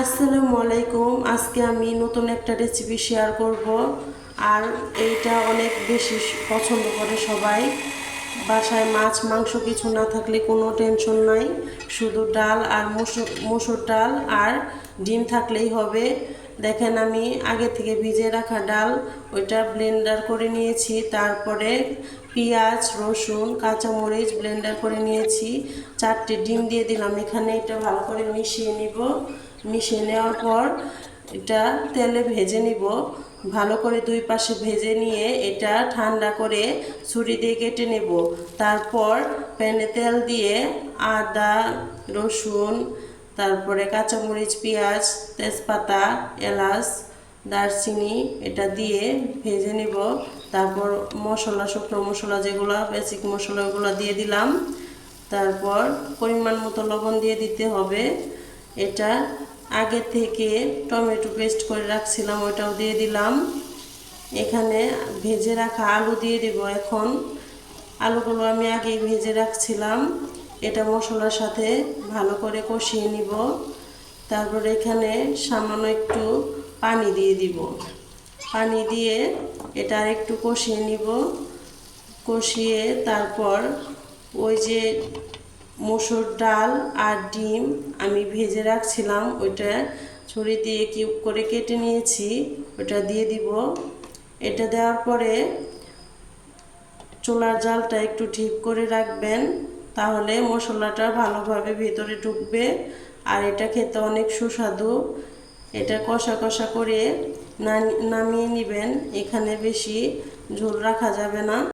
আসসালামু আলাইকুম। আজকে আমি নতুন একটা রেসিপি শেয়ার করব। আর এইটা অনেক বেশি পছন্দ করে সবাই। বাসায় মাছ মাংস কিছু না থাকলে কোনো টেনশন নাই, শুধু ডাল আর মসুর ডাল আর ডিম থাকলেই হবে। দেখেন, আমি আগে থেকে ভিজে রাখা ডাল ওইটা ব্লেন্ডার করে নিয়েছি, তারপরে পেঁয়াজ রসুন কাঁচামরিচ ব্লেন্ডার করে নিয়েছি, 4টে ডিম দিয়ে দিলাম এখানে। এটা ভালো করে মিশিয়ে নিব। মিশিয়ে নেওয়ার পর এটা তেলে ভেজে নিব। ভালো করে দুই পাশে ভেজে নিয়ে এটা ঠান্ডা করে ছুরি দিয়ে কেটে নেব। তারপর প্যানে তেল দিয়ে আদা রসুন, তারপরে কাঁচামরিচ পেঁয়াজ তেজপাতা এলাচ দারচিনি এটা দিয়ে ভেজে নিব। তারপর মশলা শুকনো মশলা যেগুলো বেসিক মশলা ওগুলো দিয়ে দিলাম। তারপর পরিমাণ মতো লবণ দিয়ে দিতে হবে। এটা আগে থেকে টমেটো পেস্ট করে রাখছিলাম, ওটাও দিয়ে দিলাম। এখানে ভেজে রাখা আলু দিয়ে দিব। এখন আলুগুলো আমি আগেই ভেজে রাখছিলাম। এটা মশলার সাথে ভালো করে কষিয়ে নিব। তারপর এখানে সামান্য একটু পানি দিয়ে দিব। পানি দিয়ে এটা আরেকটু কষিয়ে নিব। কষিয়ে তারপর ওই যে মসুর ডাল আর ডিম আমি ভেজে রাখছিলাম ওইটা ছুরি দিয়ে কিউব করে কেটে নিয়েছি, ওটা দিয়ে দিব। এটা দেওয়ার পরে চুলার জালটা একটু ঠিক করে রাখবেন, তাহলে মশলাটা ভালোভাবে ভিতরে ঢুকবে আর এটা খেতে অনেক সুস্বাদু। এটা কষা কষা করে নামিয়ে নেবেন। এখানে বেশি ঝোল রাখা যাবে না।